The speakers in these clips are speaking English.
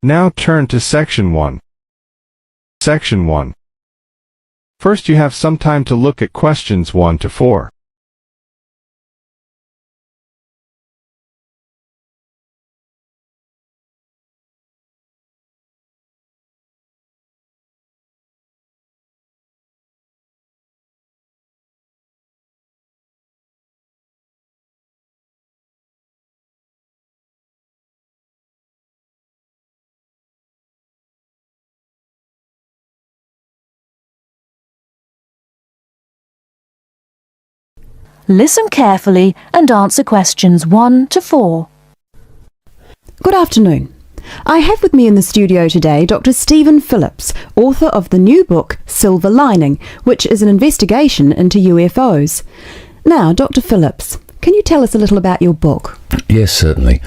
Now turn to Section 1. Section 1. First, you have some time to look at questions 1 to 4. Listen carefully and answer questions 1 to 4. Good afternoon. I have with me in the studio today Dr. Stephen Phillips, author of the new book Silver Lining, which is an investigation into UFOs. Now, Dr. Phillips, can you tell us a little about your book? Yes, certainly.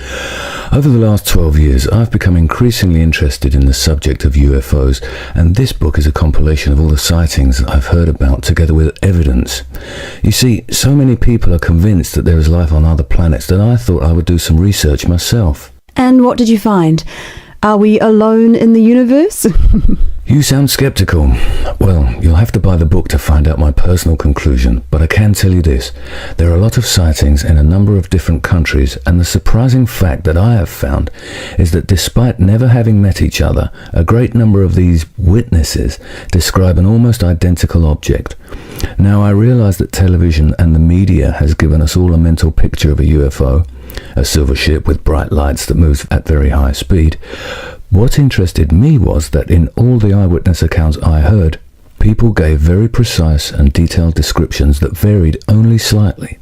Over the last 12 years, I've become increasingly interested in the subject of UFOs, and this book is a compilation of all the sightings that I've heard about, together with evidence. You see, so many people are convinced that there is life on other planets that I thought I would do some research myself. And what did you find? Are we alone in the universe? You sound skeptical. Well, you'll have to buy the book to find out my personal conclusion, but I can tell you this. There are a lot of sightings in a number of different countries, and the surprising fact that I have found is that despite never having met each other, a great number of these witnesses describe an almost identical object. Now, I realize that television and the media has given us all a mental picture of a UFO, a silver ship with bright lights that moves at very high speed. What interested me was that in all the eyewitness accounts I heard, people gave very precise and detailed descriptions that varied only slightly.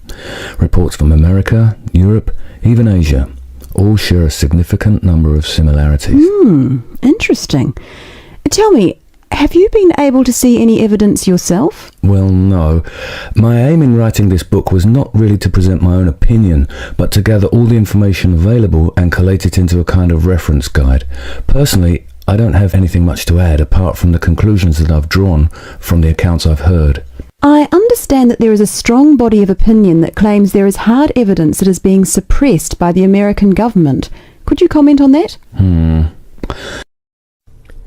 Reports from America, Europe, even Asia, all share a significant number of similarities. Interesting. Tell me, have you been able to see any evidence yourself? Well, no. My aim in writing this book was not really to present my own opinion, but to gather all the information available and collate it into a kind of reference guide. Personally, I don't have anything much to add apart from the conclusions that I've drawn from the accounts I've heard. I understand that there is a strong body of opinion that claims there is hard evidence that is being suppressed by the American government. Could you comment on that?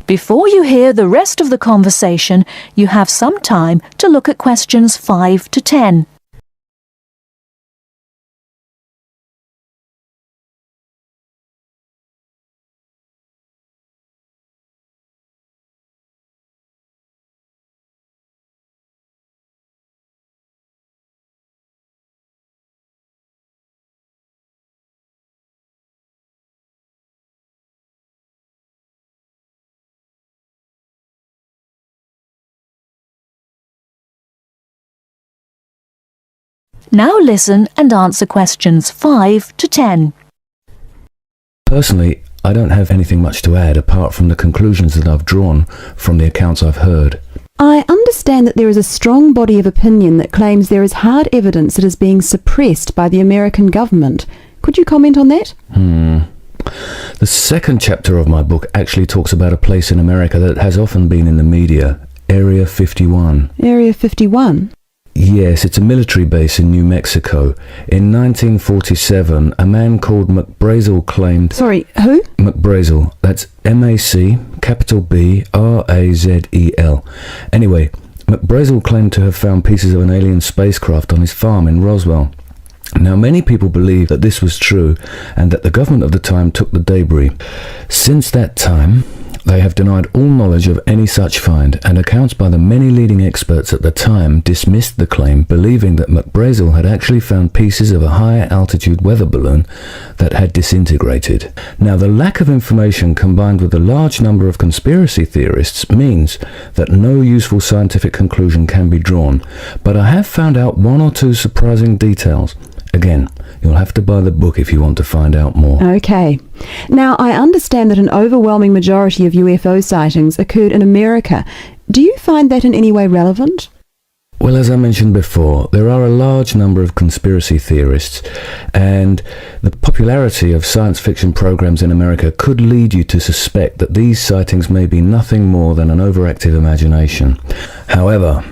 Before you hear the rest of the conversation, you have some time to look at questions 5 to 10. Now listen and answer questions 5 to 10. Personally, I don't have anything much to add apart from the conclusions that I've drawn from the accounts I've heard. I understand that there is a strong body of opinion that claims there is hard evidence that is being suppressed by the American government. Could you comment on that? The second chapter of my book actually talks about a place in America that has often been in the media, Area 51. Area 51? Yes, it's a military base in New Mexico. In 1947, a man called McBrazel claimed... Sorry, who? McBrazel. That's M-A-C, capital B-R-A-Z-E-L. Anyway, McBrazel claimed to have found pieces of an alien spacecraft on his farm in Roswell. Now, many people believe that this was true and that the government of the time took the debris. Since that time, they have denied all knowledge of any such find, and accounts by the many leading experts at the time dismissed the claim, believing that McBrazel had actually found pieces of a higher altitude weather balloon that had disintegrated. Now, the lack of information combined with the large number of conspiracy theorists means that no useful scientific conclusion can be drawn, but I have found out one or two surprising details. Again, you'll have to buy the book if you want to find out more. Okay. Now, I understand that an overwhelming majority of UFO sightings occurred in America. Do you find that in any way relevant? Well, as I mentioned before, there are a large number of conspiracy theorists, and the popularity of science fiction programs in America could lead you to suspect that these sightings may be nothing more than an overactive imagination. However,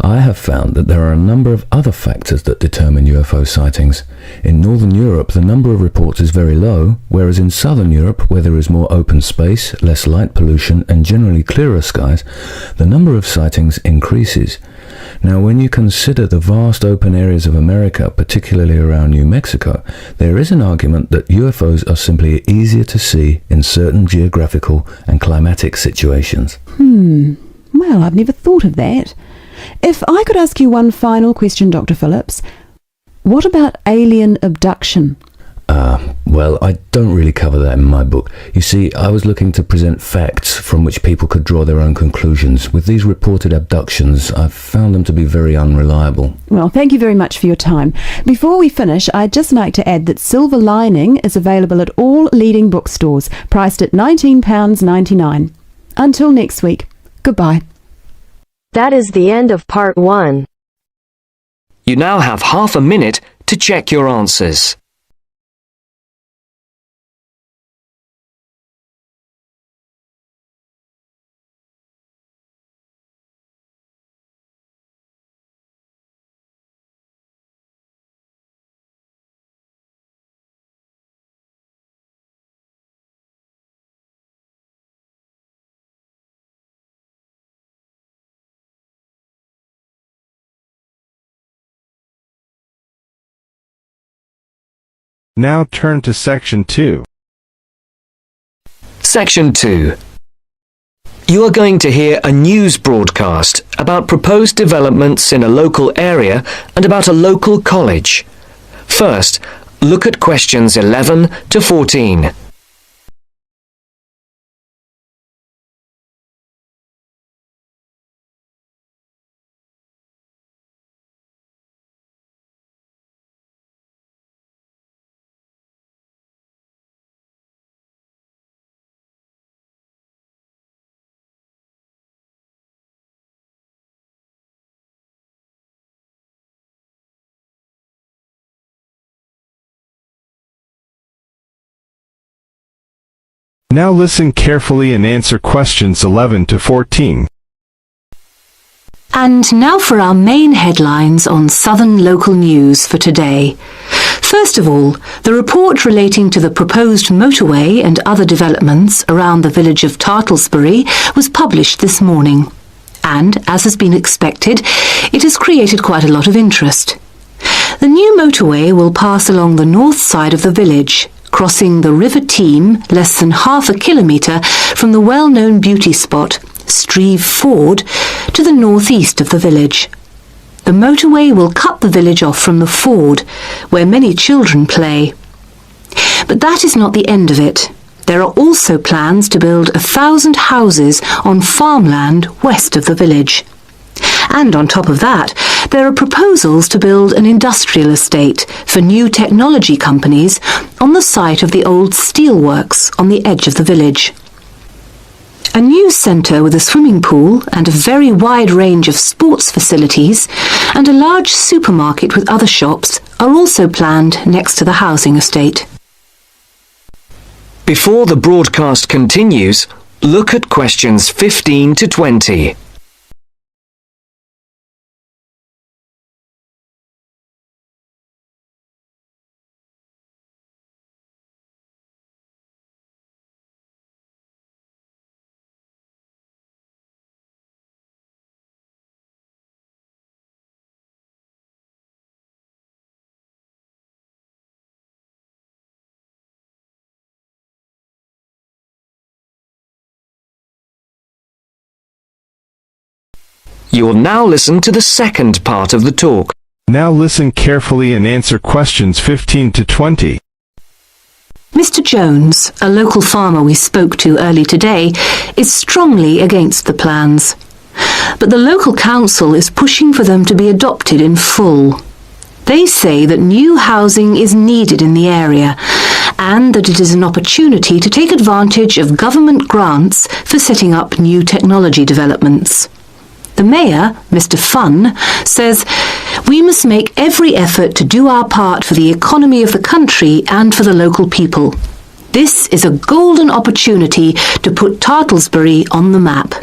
I have found that there are a number of other factors that determine UFO sightings. In Northern Europe, the number of reports is very low, whereas in Southern Europe, where there is more open space, less light pollution, and generally clearer skies, the number of sightings increases. Now, when you consider the vast open areas of America, particularly around New Mexico, there is an argument that UFOs are simply easier to see in certain geographical and climatic situations. Well, I've never thought of that. If I could ask you one final question, Dr. Phillips, what about alien abduction? Well, I don't really cover that in my book. You see, I was looking to present facts from which people could draw their own conclusions. With these reported abductions, I've found them to be very unreliable. Well, thank you very much for your time. Before we finish, I'd just like to add that Silver Lining is available at all leading bookstores, priced at £19.99. Until next week, goodbye. That is the end of part 1. You now have half a minute to check your answers. Now turn to Section 2. Section 2. You are going to hear a news broadcast about proposed developments in a local area and about a local college. First, look at questions 11 to 14. Now listen carefully and answer questions 11 to 14. And now for our main headlines on Southern local news for today. First of all, the report relating to the proposed motorway and other developments around the village of Tartlesbury was published this morning. And, as has been expected, it has created quite a lot of interest. The new motorway will pass along the north side of the village, crossing the River Team less than half a kilometre from the well-known beauty spot, Streve Ford, to the northeast of the village. The motorway will cut the village off from the ford, where many children play. But that is not the end of it. There are also plans to build 1,000 houses on farmland west of the village. And on top of that, there are proposals to build an industrial estate for new technology companies on the site of the old steelworks on the edge of the village. A new centre with a swimming pool and a very wide range of sports facilities and a large supermarket with other shops are also planned next to the housing estate. Before the broadcast continues, look at questions 15 to 20. You will now listen to the second part of the talk. Now listen carefully and answer questions 15 to 20. Mr. Jones, a local farmer we spoke to early today, is strongly against the plans. But the local council is pushing for them to be adopted in full. They say that new housing is needed in the area and that it is an opportunity to take advantage of government grants for setting up new technology developments. The mayor, Mr. Funn, says, "We must make every effort to do our part for the economy of the country and for the local people. This is a golden opportunity to put Tartlesbury on the map."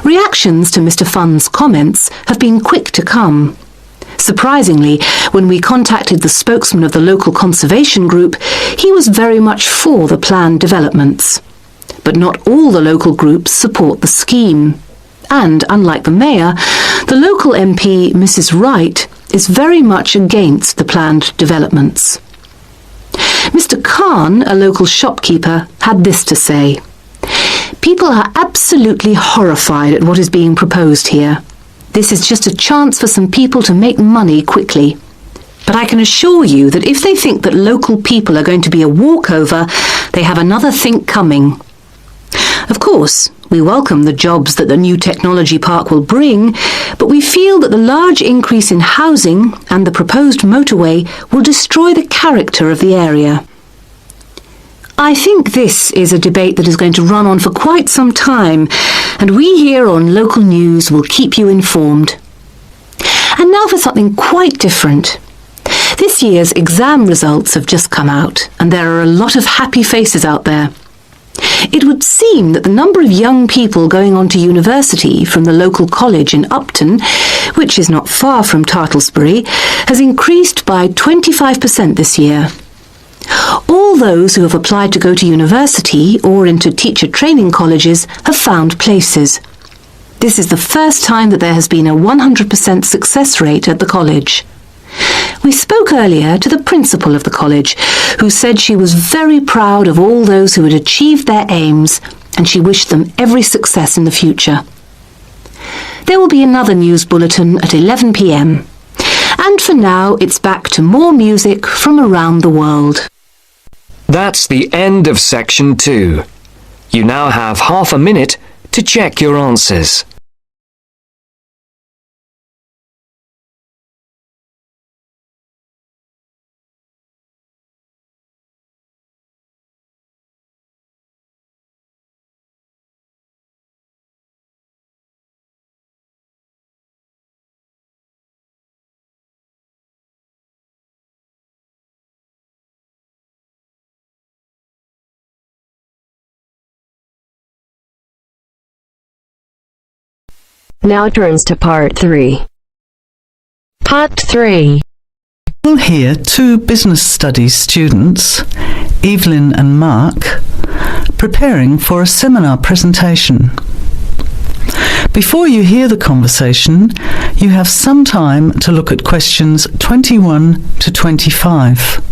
Reactions to Mr. Funn's comments have been quick to come. Surprisingly, when we contacted the spokesman of the local conservation group, he was very much for the planned developments. But not all the local groups support the scheme. And, unlike the mayor, the local MP, Mrs. Wright, is very much against the planned developments. Mr. Khan, a local shopkeeper, had this to say: "People are absolutely horrified at what is being proposed here. This is just a chance for some people to make money quickly. But I can assure you that if they think that local people are going to be a walkover, they have another think coming. Of course, we welcome the jobs that the new technology park will bring, but we feel that the large increase in housing and the proposed motorway will destroy the character of the area." I think this is a debate that is going to run on for quite some time, and we here on Local News will keep you informed. And now for something quite different. This year's exam results have just come out, and there are a lot of happy faces out there. It would seem that the number of young people going on to university from the local college in Upton, which is not far from Tartlesbury, has increased by 25% this year. All those who have applied to go to university or into teacher training colleges have found places. This is the first time that there has been a 100% success rate at the college. We spoke earlier to the principal of the college, who said she was very proud of all those who had achieved their aims, and she wished them every success in the future. There will be another news bulletin at 11 p.m. And for now, it's back to more music from around the world. That's the end of section 2. You now have half a minute to check your answers. Now turns to part 3. Part 3. We'll hear two business studies students, Evelyn and Mark, preparing for a seminar presentation. Before you hear the conversation, you have some time to look at questions 21 to 25.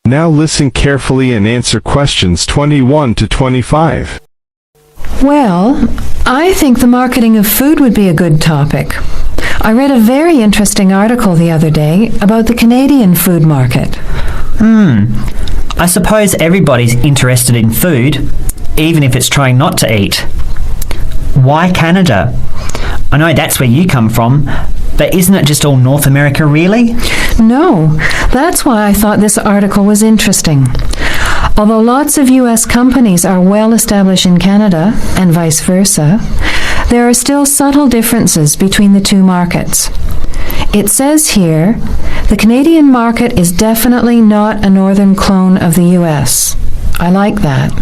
Now listen carefully and answer questions 21 to 25. Well, I think the marketing of food would be a good topic. I read a very interesting article the other day about the Canadian food market. I suppose everybody's interested in food, even if it's trying not to eat. Why Canada? I know that's where you come from, but isn't it just all North America, really? No, that's why I thought this article was interesting. Although lots of US companies are well established in Canada, and vice versa, there are still subtle differences between the two markets. It says here, the Canadian market is definitely not a northern clone of the US. I like that.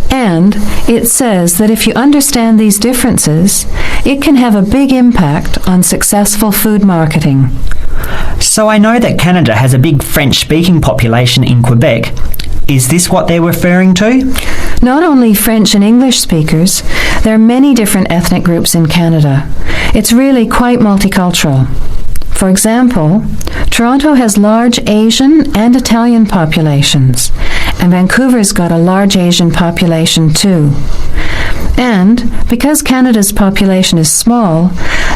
And it says that if you understand these differences, it can have a big impact on successful food marketing. So I know that Canada has a big French-speaking population in Quebec. Is this what they're referring to? Not only French and English speakers, there are many different ethnic groups in Canada. It's really quite multicultural. For example, Toronto has large Asian and Italian populations, and Vancouver's got a large Asian population too. And because Canada's population is small,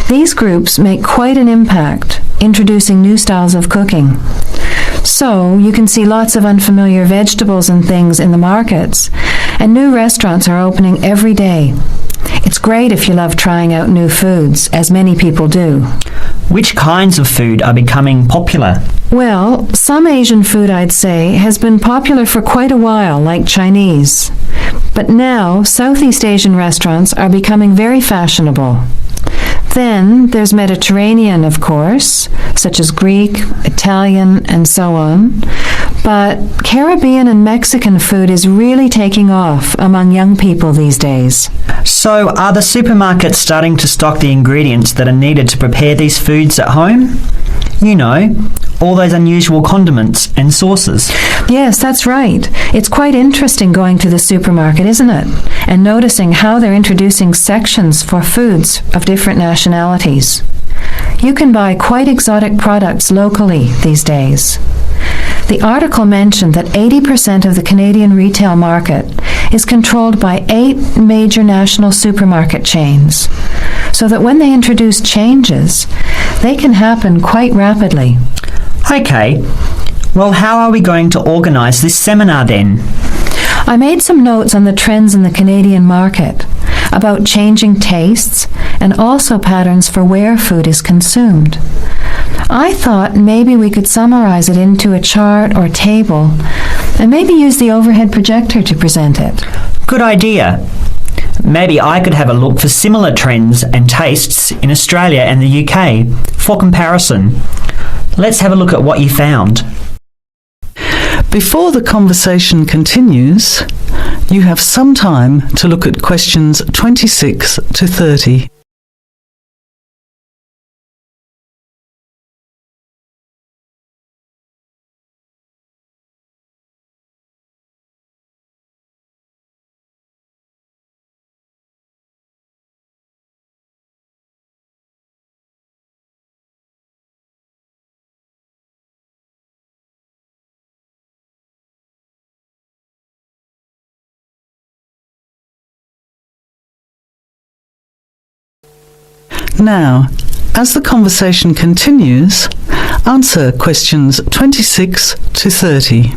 these groups make quite an impact, introducing new styles of cooking. So you can see lots of unfamiliar vegetables and things in the markets, and new restaurants are opening every day. It's great if you love trying out new foods, as many people do. Which kinds of food are becoming popular? Well, some Asian food, I'd say, has been popular for quite a while, like Chinese. But now, Southeast Asian restaurants are becoming very fashionable. Then there's Mediterranean, of course, such as Greek, Italian, and so on. But Caribbean and Mexican food is really taking off among young people these days. So, are the supermarkets starting to stock the ingredients that are needed to prepare these foods at home? You know, all those unusual condiments and sauces. Yes, that's right. It's quite interesting going to the supermarket, isn't it? And noticing how they're introducing sections for foods of different nationalities. You can buy quite exotic products locally these days. The article mentioned that 80% of the Canadian retail market is controlled by 8 major national supermarket chains, so that when they introduce changes, they can happen quite rapidly. Okay, well, how are we going to organise this seminar then? I made some notes on the trends in the Canadian market, about changing tastes, and also patterns for where food is consumed. I thought maybe we could summarize it into a chart or table, and maybe use the overhead projector to present it. Good idea. Maybe I could have a look for similar trends and tastes in Australia and the UK for comparison. Let's have a look at what you found. Before the conversation continues, you have some time to look at questions 26 to 30. Now, as the conversation continues, answer questions 26 to 30.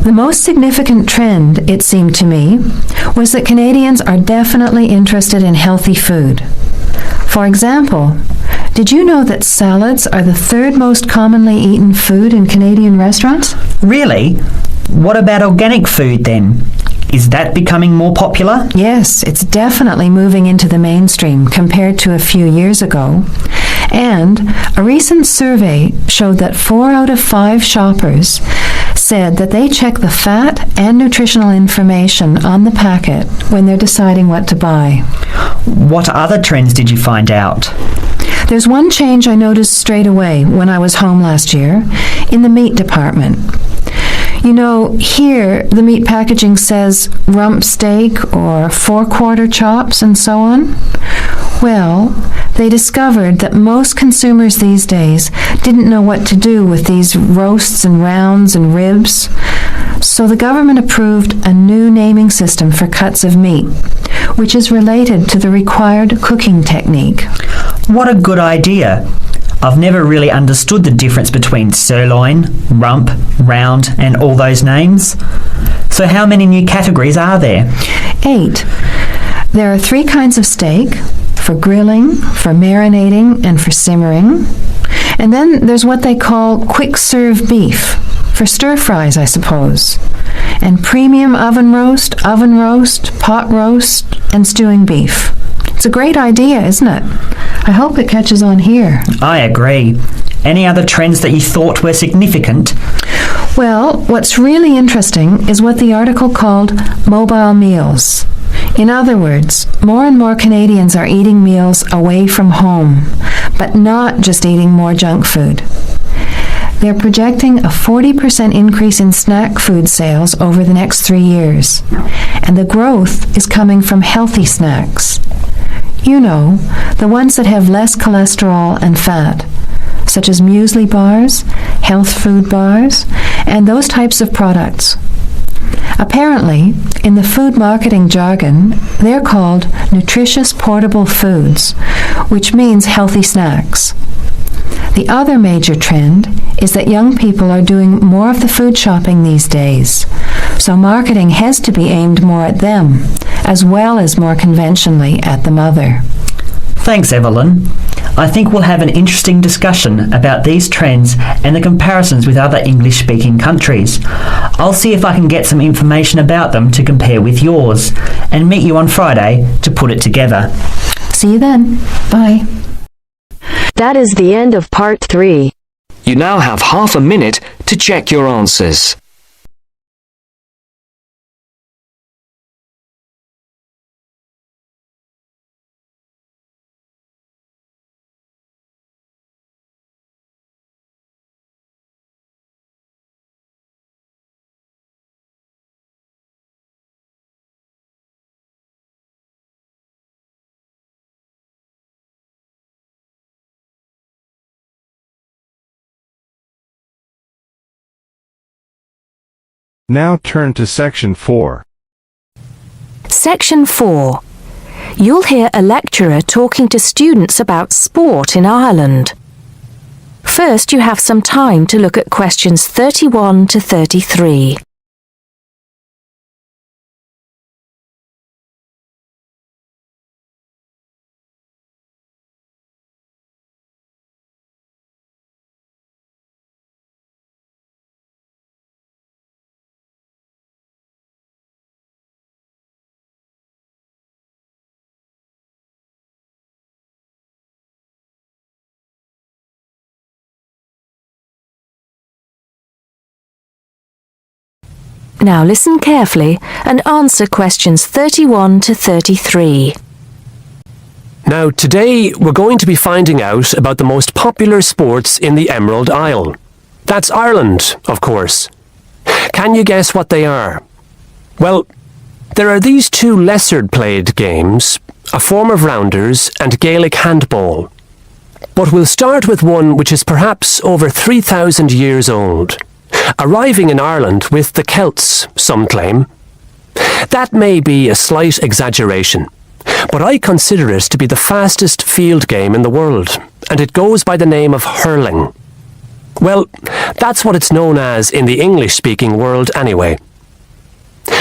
The most significant trend, it seemed to me, was that Canadians are definitely interested in healthy food. For example, did you know that salads are the 3rd most commonly eaten food in Canadian restaurants? Really? What about organic food then? Is that becoming more popular? Yes, it's definitely moving into the mainstream compared to a few years ago. And a recent survey showed that 4 out of 5 shoppers said that they check the fat and nutritional information on the packet when they're deciding what to buy. What other trends did you find out? There's one change I noticed straight away when I was home last year in the meat department. You know, here the meat packaging says rump steak or 4-quarter chops and so on. Well, they discovered that most consumers these days didn't know what to do with these roasts and rounds and ribs. So the government approved a new naming system for cuts of meat, which is related to the required cooking technique. What a good idea. I've never really understood the difference between sirloin, rump, round, and all those names. So how many new categories are there? 8. There are 3 kinds of steak, for grilling, for marinating, and for simmering. And then there's what they call quick-serve beef, for stir-fries, I suppose. And premium oven roast, pot roast, and stewing beef. It's a great idea, isn't it? I hope it catches on here. I agree. Any other trends that you thought were significant? Well, what's really interesting is what the article called mobile meals. In other words, more and more Canadians are eating meals away from home, but not just eating more junk food. They're projecting a 40% increase in snack food sales over the next 3 years, and the growth is coming from healthy snacks. You know, the ones that have less cholesterol and fat, such as muesli bars, health food bars, and those types of products. Apparently, in the food marketing jargon, they're called nutritious portable foods, which means healthy snacks. The other major trend is that young people are doing more of the food shopping these days, So marketing has to be aimed more at them, as well as more conventionally at the mother. Thanks, Evelyn. I think we'll have an interesting discussion about these trends and the comparisons with other English-speaking countries. I'll see if I can get some information about them to compare with yours, and meet you on Friday to put it together. See you then. Bye. That is the end of part 3. You now have half a minute to check your answers. Now turn to Section 4. Section 4. You'll hear a lecturer talking to students about sport in Ireland. First, you have some time to look at questions 31 to 33. Now listen carefully and answer questions 31 to 33. Now, today we're going to be finding out about the most popular sports in the Emerald Isle. That's Ireland, of course. Can you guess what they are? Well, there are these two lesser-played games, a form of rounders and Gaelic handball. But we'll start with one which is perhaps over 3,000 years old, arriving in Ireland with the Celts, some claim. That may be a slight exaggeration, but I consider it to be the fastest field game in the world, and it goes by the name of hurling. Well, that's what it's known as in the English-speaking world anyway.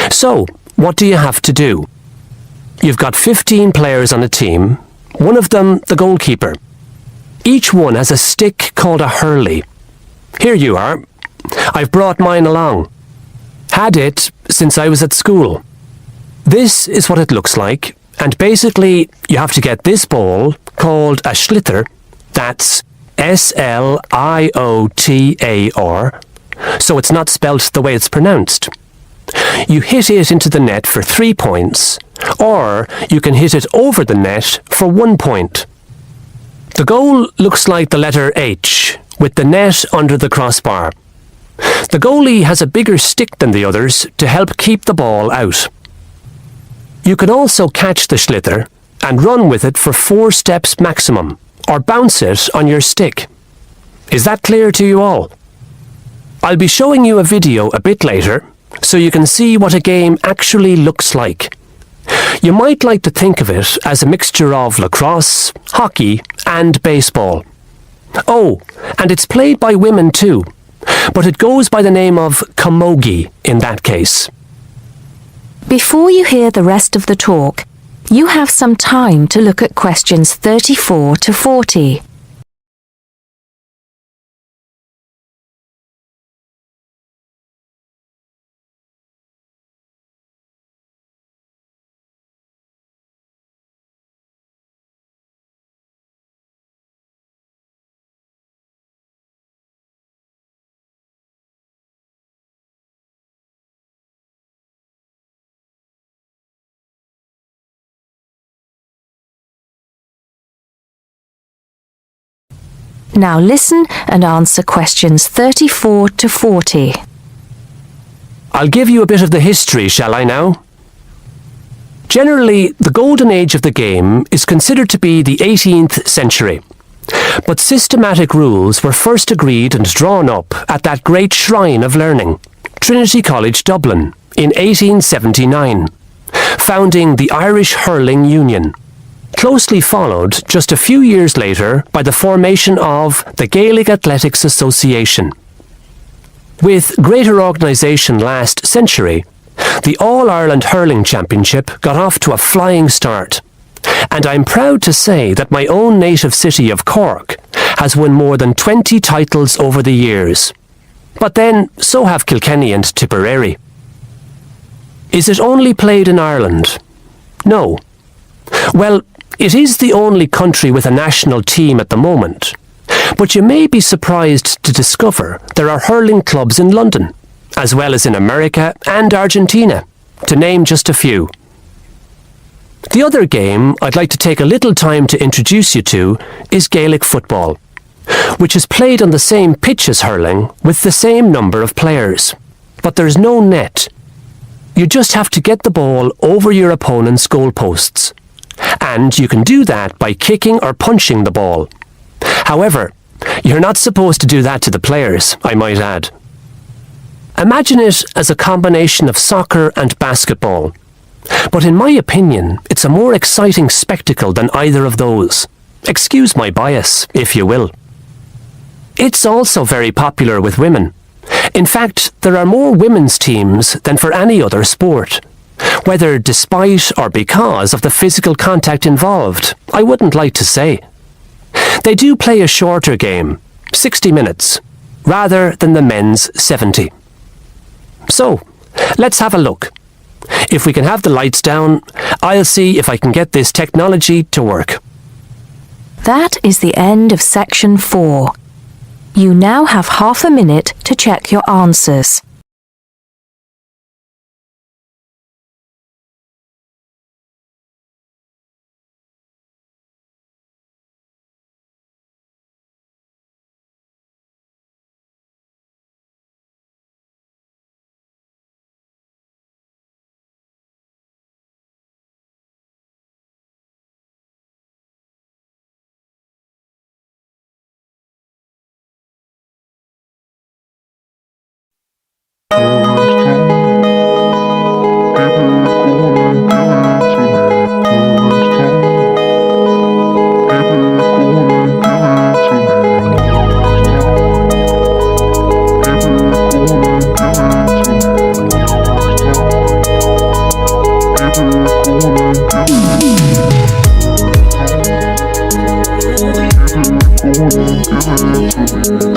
So, what do you have to do? You've got 15 players on a team, one of them the goalkeeper. Each one has a stick called a hurley. Here you are. I've brought mine along. Had it since I was at school. This is what it looks like, and basically you have to get this ball, called a sliotar, that's S-L-I-O-T-A-R, so it's not spelt the way it's pronounced. You hit it into the net for 3 points, or you can hit it over the net for 1 point. The goal looks like the letter H, with the net under the crossbar. The goalie has a bigger stick than the others to help keep the ball out. You can also catch the sliotar and run with it for 4 steps maximum, or bounce it on your stick. Is that clear to you all? I'll be showing you a video a bit later, so you can see what a game actually looks like. You might like to think of it as a mixture of lacrosse, hockey, and baseball. Oh, and it's played by women too, but it goes by the name of camogie in that case. Before you hear the rest of the talk, you have some time to look at questions 34 to 40. Now listen and answer questions 34 to 40. I'll give you a bit of the history, shall I now? Generally, the golden age of the game is considered to be the 18th century. But systematic rules were first agreed and drawn up at that great shrine of learning, Trinity College Dublin, in 1879, founding the Irish Hurling Union, closely followed just a few years later by the formation of the Gaelic Athletics Association. With greater organisation last century, the All-Ireland Hurling Championship got off to a flying start. And I'm proud to say that my own native city of Cork has won more than 20 titles over the years. But then, so have Kilkenny and Tipperary. Is it only played in Ireland? No. Well, it is the only country with a national team at the moment. But you may be surprised to discover there are hurling clubs in London, as well as in America and Argentina, to name just a few. The other game I'd like to take a little time to introduce you to is Gaelic football, which is played on the same pitch as hurling with the same number of players. But there's no net. You just have to get the ball over your opponent's goalposts. And you can do that by kicking or punching the ball. However, you're not supposed to do that to the players, I might add. Imagine it as a combination of soccer and basketball. But in my opinion, it's a more exciting spectacle than either of those. Excuse my bias, if you will. It's also very popular with women. In fact, there are more women's teams than for any other sport. Whether despite or because of the physical contact involved, I wouldn't like to say. They do play a shorter game, 60 minutes, rather than the men's 70. So, let's have a look. If we can have the lights down, I'll see if I can get this technology to work. That is the end of section 4. You now have half a minute to check your answers. Thank you.